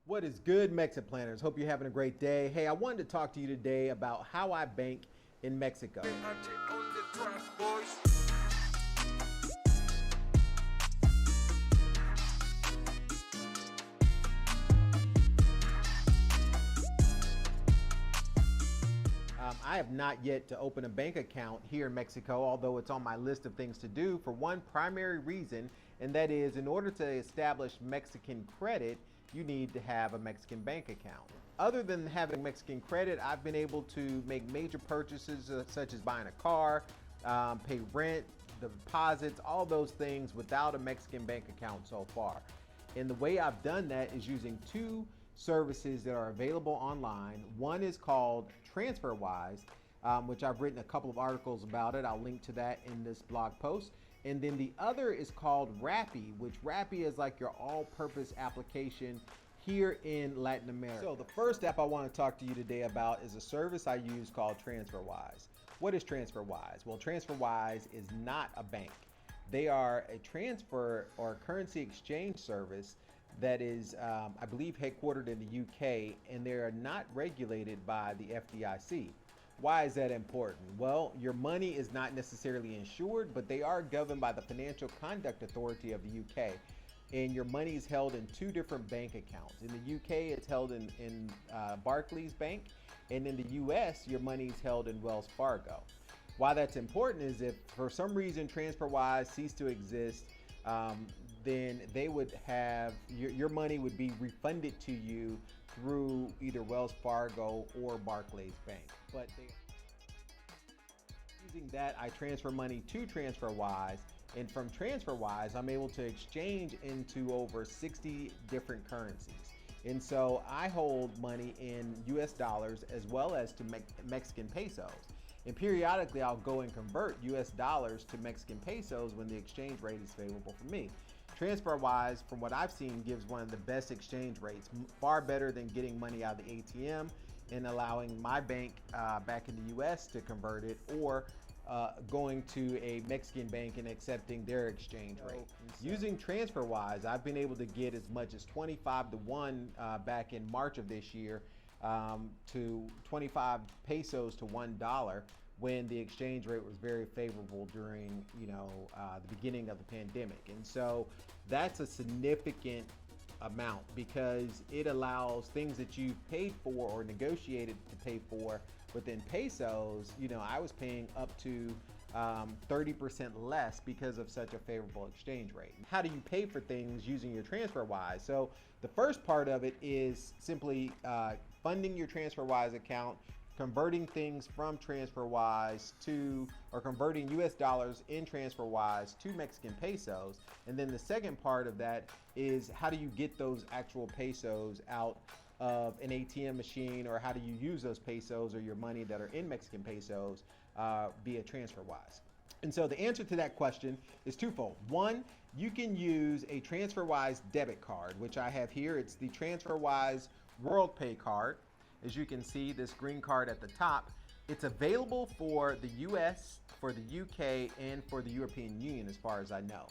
What is good, MexitPlanners? Hope you're having a great day. Hey, I wanted to talk to you today about how I bank in Mexico. I have not yet to open a bank account here in Mexico, although it's on my list of things to do for one primary reason, and that is in order to establish Mexican credit, you need to have a Mexican bank account. Other than having Mexican credit, I've been able to make major purchases such as buying a car, pay rent, the deposits, all those things without a Mexican bank account so far. And the way I've done that is using two services that are available online. One is called Transferwise, which I've written a couple of articles about it. I'll link to that in this blog post. And then the other is called Rappi, which Rappi is like your all-purpose application here in Latin America. So the first app I want to talk to you today about is a service I use called Transferwise. What is Transferwise? Well, Transferwise is not a bank. They are a transfer or currency exchange service that is, I believe, headquartered in the UK, and they are not regulated by the FDIC. Why is that important? Well, your money is not necessarily insured, but they are governed by the Financial Conduct Authority of the UK. And your money is held in two different bank accounts. In the UK, it's held in Barclays Bank, and in the US, your money is held in Wells Fargo. Why that's important is if for some reason Transferwise ceased to exist, then they would have your money would be refunded to you through either Wells Fargo or Barclays Bank. But using that, I transfer money to Transferwise, and from Transferwise, I'm able to exchange into over 60 different currencies. And so I hold money in US dollars as well as to Mexican pesos. And periodically I'll go and convert US dollars to Mexican pesos when the exchange rate is favorable for me. Transferwise, from what I've seen, gives one of the best exchange rates, far better than getting money out of the ATM and allowing my bank back in the US to convert it, or going to a Mexican bank and accepting their exchange rate. Using Transferwise, I've been able to get as much as 25 to 1 back in March of this year, to 25 pesos to $1 when the exchange rate was very favorable during the beginning of the pandemic. And so that's a significant amount because it allows things that you paid for or negotiated to pay for within pesos. I was paying up to 30% less because of such a favorable exchange rate. How do you pay for things using your Transferwise? So the first part of it is simply funding your Transferwise account, converting things from Transferwise to, or converting US dollars in Transferwise to Mexican pesos. And then the second part of that is how do you get those actual pesos out of an ATM machine, or how do you use those pesos or your money that are in Mexican pesos via Transferwise? And so the answer to that question is twofold. One, you can use a Transferwise debit card, which I have here. It's the Transferwise WorldPay card. As you can see, this green card at the top, it's available for the US, for the UK, and for the European Union, as far as I know.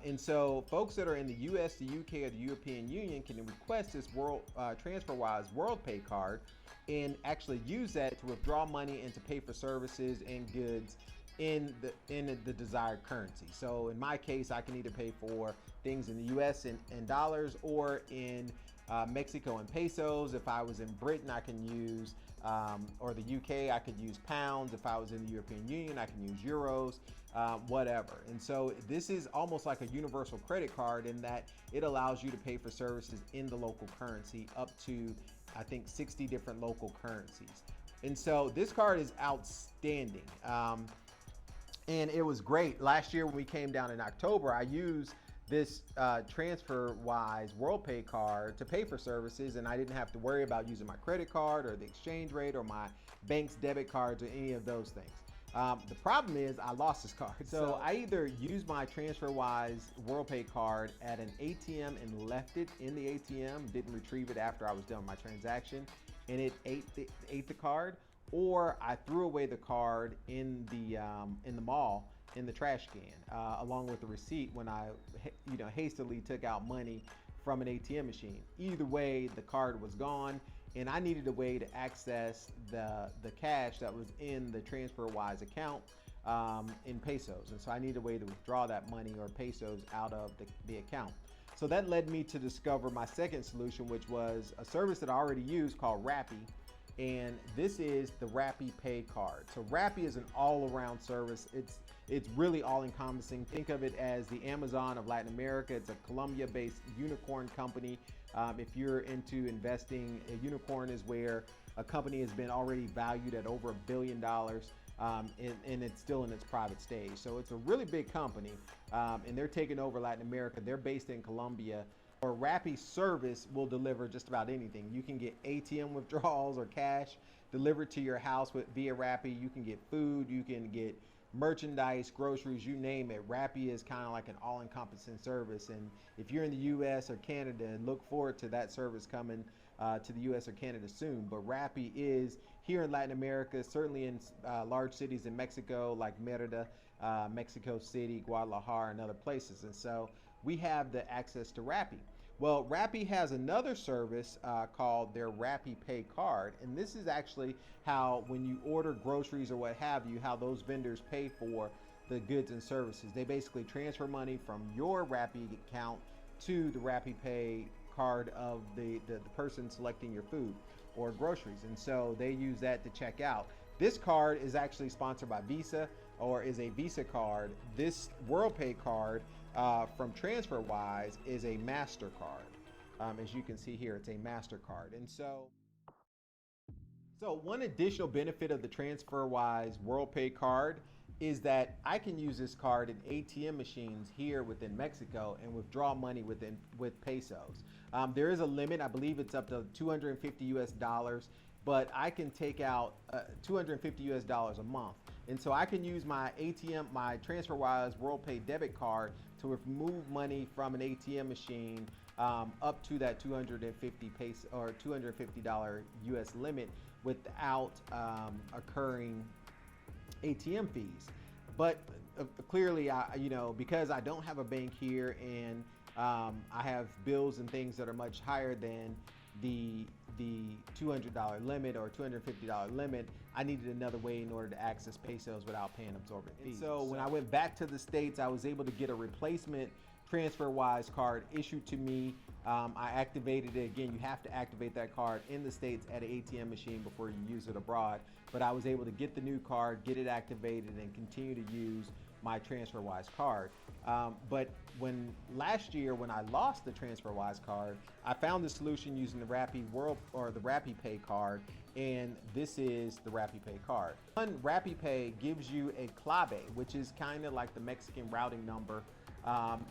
And so folks that are in the US, the UK, or the European Union can request this Transferwise WorldPay card and actually use that to withdraw money and to pay for services and goods in the desired currency. So in my case, I can either pay for things in the US in dollars or in Mexico in pesos. If I was in Britain, I can use, or the UK, I could use pounds. If I was in the European Union, I can use euros, whatever. And so this is almost like a universal credit card in that it allows you to pay for services in the local currency up to, I think, 60 different local currencies. And so this card is outstanding. And it was great. Last year when we came down in October, I used this Transferwise WorldPay card to pay for services, and I didn't have to worry about using my credit card or the exchange rate or my bank's debit cards or any of those things. The problem is I lost this card. So I either used my Transferwise WorldPay card at an ATM and left it in the ATM, didn't retrieve it after I was done with my transaction, and it ate the card, or I threw away the card in the mall in the trash can, along with the receipt when I hastily took out money from an ATM machine. Either way, the card was gone, and I needed a way to access the cash that was in the Transferwise account in pesos. And so I needed a way to withdraw that money or pesos out of the account. So that led me to discover my second solution, which was a service that I already used called Rappi. And this is the Rappi Pay card. So Rappi is an all-around service. It's really all-encompassing. Think of it as the Amazon of Latin America. It's a Colombia-based unicorn company. If you're into investing, a unicorn is where a company has been already valued at over $1 billion, and it's still in its private stage. So it's a really big company, and they're taking over Latin America. They're based in Colombia. Or Rappi service will deliver just about anything. You can get ATM withdrawals or cash delivered to your house via Rappi. You can get food, you can get merchandise, groceries, you name it. Rappi is kind of like an all-encompassing service. And if you're in the US or Canada, look forward to that service coming to the US or Canada soon. But Rappi is here in Latin America, certainly in large cities in Mexico like Merida, Mexico City, Guadalajara, and other places. And so we have the access to Rappi. Well, Rappi has another service called their Rappi Pay card, and this is actually how, when you order groceries or what have you, how those vendors pay for the goods and services. They basically transfer money from your Rappi account to the Rappi Pay card of the person selecting your food or groceries, and so they use that to check out. This card is actually sponsored by Visa, or is a Visa card. This WorldPay card from Transferwise is a MasterCard. As you can see here, it's a MasterCard. And so one additional benefit of the Transferwise WorldPay card is that I can use this card in ATM machines here within Mexico and withdraw money with pesos. There is a limit. I believe it's up to 250 US dollars, but I can take out 250 US dollars a month. And so I can use my ATM, my Transferwise WorldPay debit card to remove money from an ATM machine up to that 250 peso or $250 US limit without occurring ATM fees. But clearly, because I don't have a bank here and I have bills and things that are much higher than the $200 limit or $250 limit, I needed another way in order to access pesos without paying absorbent fees. So when I went back to the States, I was able to get a replacement Transferwise card issued to me. I activated it. Again, you have to activate that card in the States at an ATM machine before you use it abroad. But I was able to get the new card, get it activated, and continue to use my Transferwise card. But last year when I lost the Transferwise card, I found the solution using the Rappi the Rappi Pay card, and this is the Rappi Pay card. One, Rappi Pay gives you a clave, which is kind of like the Mexican routing number,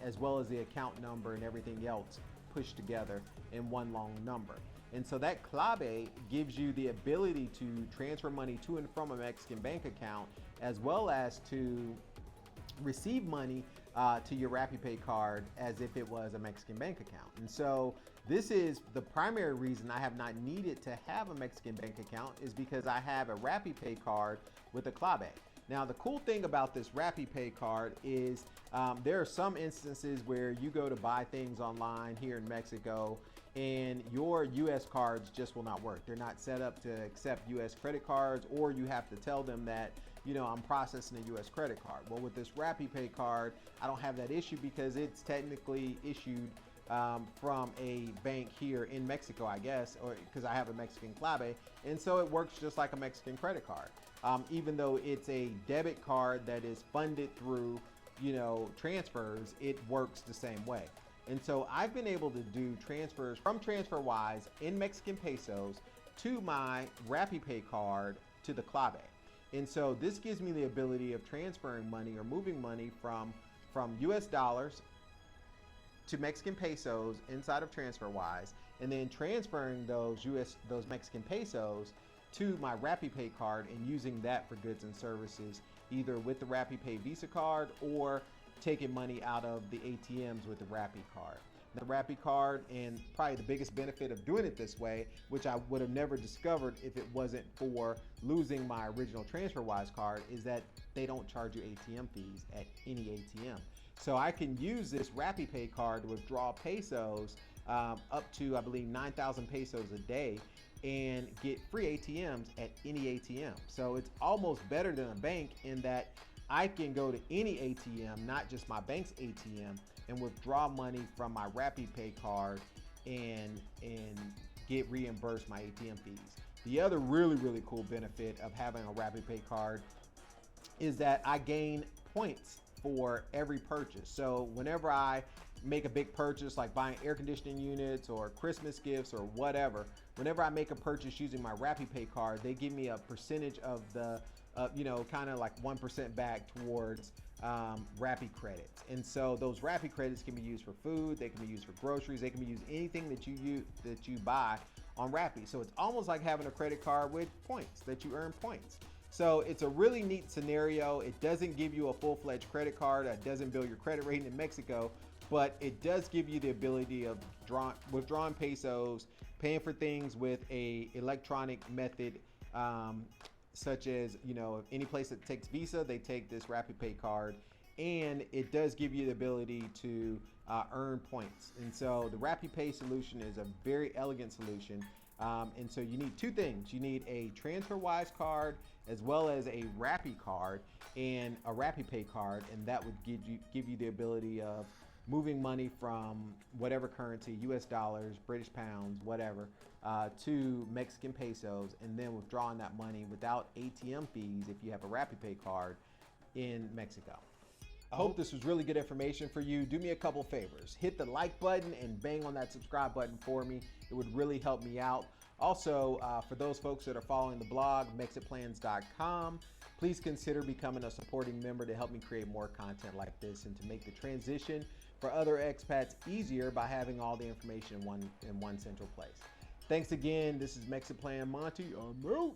as well as the account number and everything else pushed together in one long number. And so that clave gives you the ability to transfer money to and from a Mexican bank account, as well as to receive money to your Rappi Pay card as if it was a Mexican bank account. And so this is the primary reason I have not needed to have a Mexican bank account, is because I have a Rappi Pay card with a clave. Now, the cool thing about this Rappi Pay card is there are some instances where you go to buy things online here in Mexico and your US cards just will not work. They're not set up to accept US credit cards, or you have to tell them that, I'm processing a US credit card. Well, with this Rappi Pay card, I don't have that issue because it's technically issued from a bank here in Mexico, I guess, or because I have a Mexican clave, and so it works just like a Mexican credit card. Even though it's a debit card that is funded through, transfers, it works the same way. And so I've been able to do transfers from Transferwise in Mexican pesos to my Rappi Pay card to the clave. And so this gives me the ability of transferring money or moving money from US dollars to Mexican pesos inside of Transferwise, and then transferring those Mexican pesos to my Rappi Pay card and using that for goods and services, either with the Rappi Pay Visa card or taking money out of the ATMs with the Rappi card. The Rappi card, and probably the biggest benefit of doing it this way, which I would have never discovered if it wasn't for losing my original Transferwise card, is that they don't charge you ATM fees at any ATM. So I can use this Rappi Pay card to withdraw pesos up to, I believe, 9,000 pesos a day and get free ATMs at any ATM. So it's almost better than a bank in that I can go to any ATM, not just my bank's ATM, and withdraw money from my Rappi Pay card and get reimbursed my ATM fees. The other really cool benefit of having a Rappi Pay card is that I gain points for every purchase. So whenever I make a big purchase like buying air conditioning units or Christmas gifts or whatever, whenever I make a purchase using my Rappi Pay card, they give me a percentage of the kind of like 1% back towards Rappi credits. And so those Rappi credits can be used for food, they can be used for groceries, they can be used anything that you buy on Rappi. So it's almost like having a credit card with points that you earn points. So it's a really neat scenario. It doesn't give you a full-fledged credit card. It doesn't build your credit rating in Mexico, but it does give you the ability of withdrawing pesos, paying for things with a electronic method, such as, any place that takes Visa, they take this Rappi Pay card, and it does give you the ability to earn points. And so the Rappi Pay solution is a very elegant solution. And so you need two things. You need a Transferwise card as well as a Rappi card and a Rappi Pay card, and that would give you the ability of moving money from whatever currency, US dollars, British pounds, whatever, to Mexican pesos, and then withdrawing that money without ATM fees if you have a Rappi Pay card in Mexico. I hope this was really good information for you. Do me a couple favors. Hit the like button and bang on that subscribe button for me. It would really help me out. Also, for those folks that are following the blog, MexitPlans.com, please consider becoming a supporting member to help me create more content like this and to make the transition for other expats easier by having all the information in one central place. Thanks again. This is MexitPlan Monty. I'm out.